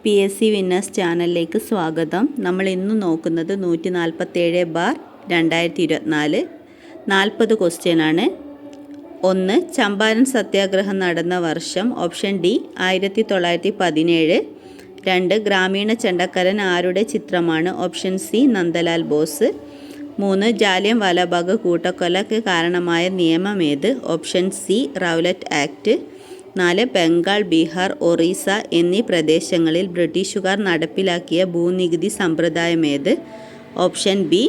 PSC winners ചാനലിലേക്ക് സ്വാഗതം. നമ്മൾ ഇന്ന് നോക്കുന്നത് 147/2024 40 ക്വസ്റ്റ്യനാണ്. 1. ചമ്പാരൻ സത്യാഗ്രഹം നടന്ന വർഷം. Option D 1917. 2. ഗ്രാമീണ ചെണ്ടക്കാരൻ ആരുടെ ചിത്രമാണ്? Option C Nandalal Bose. 3. ജാലിയൻ വാലാബാഗ് കൂട്ടക്കൊലയ്ക്ക് കാരണമായ നിയമമേത്? Option C Rowlatt act. 4. Bengal, Bihar, Orissa എന്നീ പ്രദേശങ്ങളിൽ ബ്രിട്ടീഷുകാർ നടപ്പിലാക്കിയ ഭൂനികുതി സമ്പ്രദായമേത്? ഓപ്ഷൻ ബി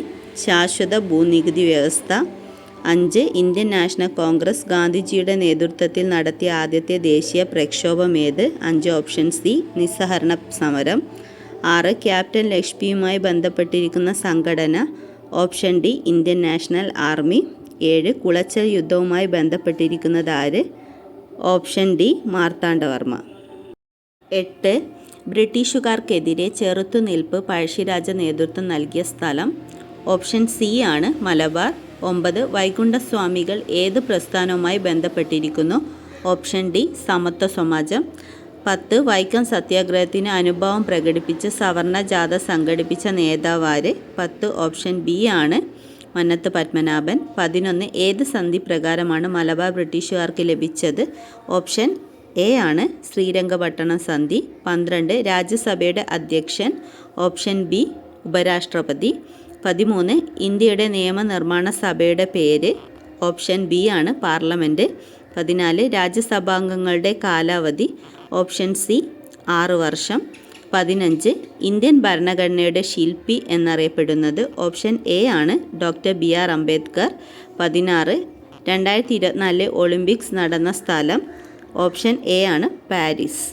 ശാശ്വത ഭൂനികുതി വ്യവസ്ഥ. 5. ഇന്ത്യൻ നാഷണൽ കോൺഗ്രസ് ഗാന്ധിജിയുടെ നേതൃത്വത്തിൽ നടത്തിയ ആദ്യത്തെ ദേശീയ പ്രക്ഷോഭമേത്? 5. ഓപ്ഷൻ സി നിസ്സഹരണ സമരം. 6. ക്യാപ്റ്റൻ ലക്ഷ്മിയുമായി ബന്ധപ്പെട്ടിരിക്കുന്ന സംഘടന? Option D Indian National Army. 7. Colachel യുദ്ധവുമായി ബന്ധപ്പെട്ടിരിക്കുന്നത് ആര്? Option D Marthanda Varma. 8. ബ്രിട്ടീഷുകാർക്കെതിരെ ചെറുത്തുനിൽപ്പ് പഴശ്ശിരാജ നേതൃത്വം നൽകിയ സ്ഥലം? ഓപ്ഷൻ സി ആണ് മലബാർ. 9. വൈകുണ്ഠസ്വാമികൾ ഏത് പ്രസ്ഥാനവുമായി ബന്ധപ്പെട്ടിരിക്കുന്നു? ഓപ്ഷൻ ഡി സമത്വ സമാജം. 10. വൈക്കം സത്യാഗ്രഹത്തിന് അനുഭാവം പ്രകടിപ്പിച്ച് സവർണ ജാഥ സംഘടിപ്പിച്ച നേതാവാര്? 10. ഓപ്ഷൻ ബി ആണ് മന്നത്ത് പത്മനാഭൻ. 11. ഏത് സന്ധി പ്രകാരമാണ് മലബാർ ബ്രിട്ടീഷുകാർക്ക് ലഭിച്ചത്? ഓപ്ഷൻ എ ആണ് ശ്രീരംഗപട്ടണം സന്ധി. 12. രാജ്യസഭയുടെ അധ്യക്ഷൻ? ഓപ്ഷൻ ബി ഉപരാഷ്ട്രപതി. 13. ഇന്ത്യയുടെ നിയമനിർമ്മാണ സഭയുടെ പേര്? ഓപ്ഷൻ ബി ആണ് പാർലമെൻറ്റ്. 14. രാജ്യസഭാംഗങ്ങളുടെ കാലാവധി? ഓപ്ഷൻ സി 6 വർഷം. 15. ഇന്ത്യൻ ഭരണഘടനയുടെ ശില്പി എന്നറിയപ്പെടുന്നത്? ഓപ്ഷൻ എ ആണ് ഡോക്ടർ BR അംബേദ്കർ. 16. 2024 ഒളിമ്പിക്സ് നടന്ന സ്ഥലം? ഓപ്ഷൻ എ ആണ് പാരീസ്.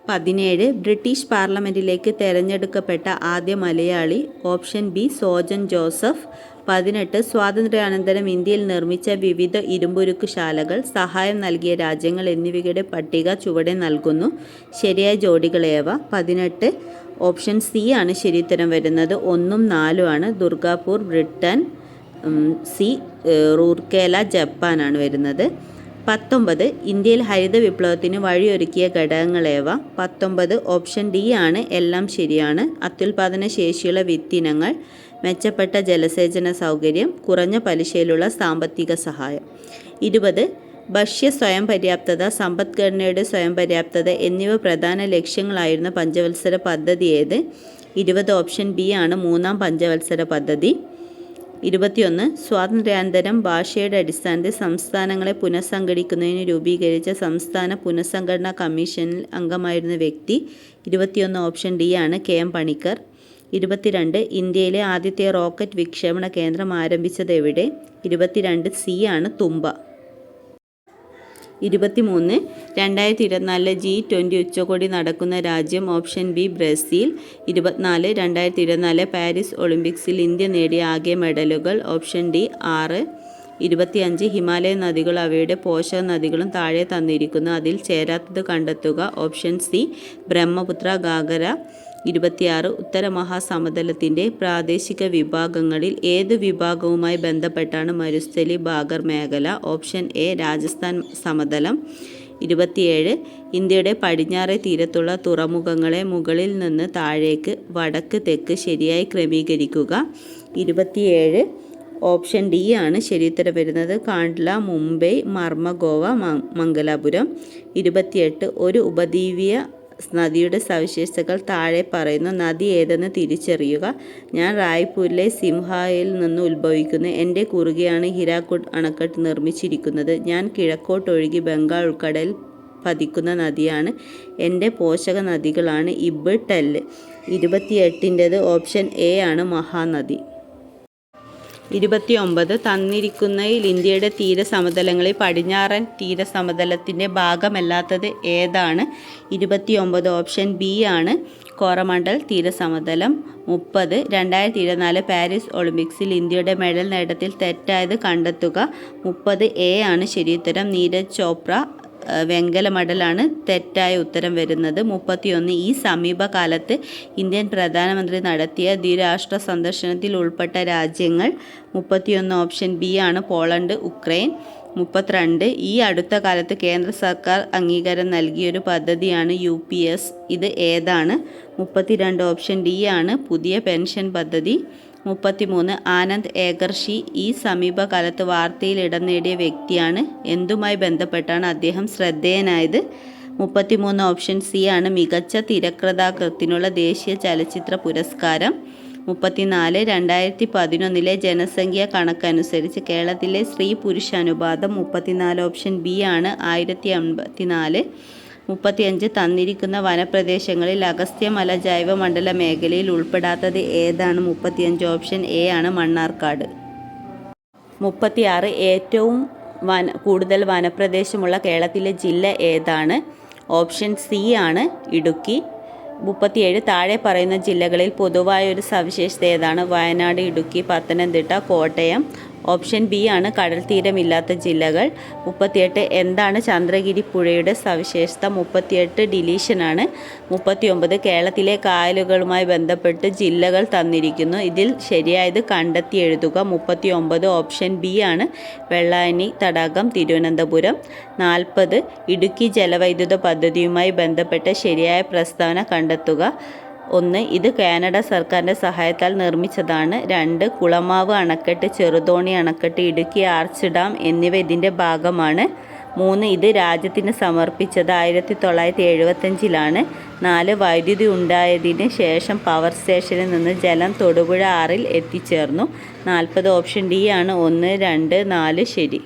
17. ബ്രിട്ടീഷ് പാർലമെൻറ്റിലേക്ക് തെരഞ്ഞെടുക്കപ്പെട്ട ആദ്യ Malayali? Option B Sojan Joseph. 18. സ്വാതന്ത്ര്യാനന്തരം ഇന്ത്യയിൽ നിർമ്മിച്ച വിവിധ ഇരുമ്പുരുക്ക് ശാലകൾ, സഹായം നൽകിയ രാജ്യങ്ങൾ എന്നിവയുടെ പട്ടിക ചുവടെ നൽകുന്നു. ശരിയായ ജോഡികളേവ? 18. ഓപ്ഷൻ സി ആണ് ശരിയുത്തരം വരുന്നത്. 1ഉം 4ഉം ആണ്. ദുർഗാപൂർ ബ്രിട്ടൻ, സി റൂർക്കേല ജപ്പാനാണ് വരുന്നത്. 19. ഇന്ത്യയിൽ ഹരിത വിപ്ലവത്തിന് വഴിയൊരുക്കിയ ഘടകങ്ങളേവ? 19. ഓപ്ഷൻ ഡി ആണ് എല്ലാം ശരിയാണ്. അത്യുൽപാദന ശേഷിയുള്ള വിത്തിനങ്ങൾ, മെച്ചപ്പെട്ട ജലസേചന സൗകര്യം, കുറഞ്ഞ പലിശയിലുള്ള സാമ്പത്തിക സഹായം. 20. ഭക്ഷ്യ സ്വയം പര്യാപ്തത, സമ്പദ്ഘടനയുടെ സ്വയം പര്യാപ്തത എന്നിവ പ്രധാന ലക്ഷ്യങ്ങളായിരുന്ന പഞ്ചവത്സര പദ്ധതി ഏത്? 20. ഓപ്ഷൻ ബി ആണ് 3ാം പഞ്ചവത്സര പദ്ധതി. 21. സ്വാതന്ത്ര്യാനന്തരം ഭാഷയുടെ അടിസ്ഥാനത്തിൽ സംസ്ഥാനങ്ങളെ പുനഃസംഘടിക്കുന്നതിന് രൂപീകരിച്ച സംസ്ഥാന പുനഃസംഘടനാ കമ്മീഷനിൽ അംഗമായിരുന്ന വ്യക്തി? 21. ഓപ്ഷൻ ഡി ആണ് KM പണിക്കർ. 22. ഇന്ത്യയിലെ ആദ്യത്തെ റോക്കറ്റ് വിക്ഷേപണ കേന്ദ്രം ആരംഭിച്ചത് എവിടെ? 22. സി ആണ് തുമ്പ. 23. 2024 G20 ഉച്ചകോടി നടക്കുന്ന രാജ്യം? Option B Brazil. 24. 2024 പാരീസ് ഒളിമ്പിക്സിൽ ഇന്ത്യ നേടിയ ആകെ മെഡലുകൾ? Option D 6. 25. ഹിമാലയ നദികൾ അവയുടെ പോഷക നദികളും താഴെ തന്നിരിക്കുന്നു അതിൽ ചേരാത്തത് കണ്ടെത്തുക. Option C Brahmaputra, Ghaghara. 26. ഉത്തര മഹാസമതലത്തിൻ്റെ പ്രാദേശിക വിഭാഗങ്ങളിൽ ഏത് വിഭാഗവുമായി ബന്ധപ്പെട്ടാണ് മരുസ്ഥലി ബാഗർ മേഖല? ഓപ്ഷൻ എ രാജസ്ഥാൻ സമതലം. 27. ഇന്ത്യയുടെ പടിഞ്ഞാറേ തീരത്തുള്ള തുറമുഖങ്ങളെ മുകളിൽ നിന്ന് താഴേക്ക്, വടക്ക്, തെക്ക് ശരിയായി ക്രമീകരിക്കുക. 27. ഓപ്ഷൻ ഡി ആണ് ശരിയുത്തരം വരുന്നത്. കാണ്ട്ല, മുംബൈ, മർമഗോവ, മംഗലാപുരം. 28. ഒരു ഉപദ്വീപീയ നദിയുടെ സവിശേഷതകൾ താഴെ പറയുന്നു. നദി ഏതെന്ന് തിരിച്ചറിയുക. ഞാൻ റായ്പൂരിലെ സിംഹായിൽ നിന്ന് ഉത്ഭവിക്കുന്നു. എൻ്റെ കുറുകെയാണ് ഹിരാക്കുഡ് അണക്കെട്ട് നിർമ്മിച്ചിരിക്കുന്നത്. ഞാൻ കിഴക്കോട്ടൊഴുകി ബംഗാൾ ഉൾക്കടലിൽ പതിക്കുന്ന നദിയാണ്. എൻ്റെ പോഷക നദികളാണ് ഇബ്, ടെല്ല്. 28. ഓപ്ഷൻ എ ആണ് മഹാനദി. 29. തന്നിരിക്കുന്നതിൽ ഇന്ത്യയുടെ തീരസമതലങ്ങളിൽ പടിഞ്ഞാറൻ തീരസമതലത്തിൻ്റെ ഭാഗമല്ലാത്തത് ഏതാണ്? 29. ഓപ്ഷൻ ബി ആണ് കോറമണ്ടൽ തീരസമതലം. 30. 2024 പാരീസ് ഒളിമ്പിക്സിൽ ഇന്ത്യയുടെ മെഡൽ നേട്ടത്തിൽ തെറ്റായത് കണ്ടെത്തുക. 30 എ ആണ് ശരിയുത്തരം. നീരജ് ചോപ്ര വെങ്കല മെഡലാണ് തെറ്റായ ഉത്തരം വരുന്നത്. 31. ഈ സമീപകാലത്ത് ഇന്ത്യൻ പ്രധാനമന്ത്രി നടത്തിയ ദ്വിരാഷ്ട്ര സന്ദർശനത്തിൽ ഉൾപ്പെട്ട രാജ്യങ്ങൾ? 31. ഓപ്ഷൻ ബി ആണ് പോളണ്ട്, ഉക്രൈൻ. 32 ഈ അടുത്ത കാലത്ത് കേന്ദ്ര സർക്കാർ അംഗീകാരം നൽകിയൊരു പദ്ധതിയാണ് UPS. ഇത് ഏതാണ്? 32 ഓപ്ഷൻ ഡി ആണ് പുതിയ പെൻഷൻ പദ്ധതി. 33 ആനന്ദ് ഏകർഷി ഈ സമീപകാലത്ത് വാർത്തയിൽ ഇടം നേടിയ വ്യക്തിയാണ്. എന്തുമായി ബന്ധപ്പെട്ടാണ് അദ്ദേഹം ശ്രദ്ധേയനായത്? 33 ഓപ്ഷൻ സി ആണ് മികച്ച തിരക്കഥാകൃത്തിനുള്ള ദേശീയ ചലച്ചിത്ര പുരസ്കാരം. 34 2011 ജനസംഖ്യാ കണക്കനുസരിച്ച് കേരളത്തിലെ സ്ത്രീ പുരുഷ അനുപാതം. 34 ഓപ്ഷൻ ബി ആണ് 1054. 35 തന്നിരിക്കുന്ന വനപ്രദേശങ്ങളിൽ അഗസ്ത്യമല ജൈവമണ്ഡല മേഖലയിൽ ഉൾപ്പെടാത്തത് ഏതാണ്? 35 ഓപ്ഷൻ എ ആണ് മണ്ണാർക്കാട്. 36 ഏറ്റവും കൂടുതൽ വനപ്രദേശമുള്ള കേരളത്തിലെ ജില്ല ഏതാണ്? ഓപ്ഷൻ സി ആണ് ഇടുക്കി. 37 താഴെ പറയുന്ന ജില്ലകളിൽ പൊതുവായ ഒരു സവിശേഷത ഏതാണ്? വയനാട്, ഇടുക്കി, പത്തനംതിട്ട, കോട്ടയം. ഓപ്ഷൻ ബി ആണ് കടൽ തീരമില്ലാത്ത ജില്ലകൾ. 38 എന്താണ് ചന്ദ്രഗിരി പുഴയുടെ സവിശേഷത? 38 ഡിലീഷനാണ്. 39 കേരളത്തിലെ കായലുകളുമായി ബന്ധപ്പെട്ട് ജില്ലകൾ തന്നിരിക്കുന്നു. ഇതിൽ ശരിയായത് കണ്ടെത്തി എഴുതുക. 39 ഓപ്ഷൻ ബി ആണ് വെള്ളായണി തടാകം, തിരുവനന്തപുരം. 40 ഇടുക്കി ജലവൈദ്യുത പദ്ധതിയുമായി ബന്ധപ്പെട്ട ശരിയായ പ്രസ്താവന കണ്ടെത്തുക. 1 ഇത് കാനഡ സർക്കാരിൻ്റെ സഹായത്താൽ നിർമ്മിച്ചതാണ്. 2 കുളമാവ് അണക്കെട്ട്, ചെറുതോണി അണക്കെട്ട്, ഇടുക്കി ആർച്ച് ഡാം എന്നിവ ഇതിൻ്റെ ഭാഗമാണ്. 3 ഇത് രാജ്യത്തിന് സമർപ്പിച്ചത് 1975-ലാണ്. 4 വൈദ്യുതി ഉണ്ടായതിന് ശേഷം പവർ സ്റ്റേഷനിൽ നിന്ന് ജലം തൊടുപുഴ ആറിൽ എത്തിച്ചേർന്നു. 40 ഓപ്ഷൻ ഡി ആണ് 1, 2, 4 ശരി.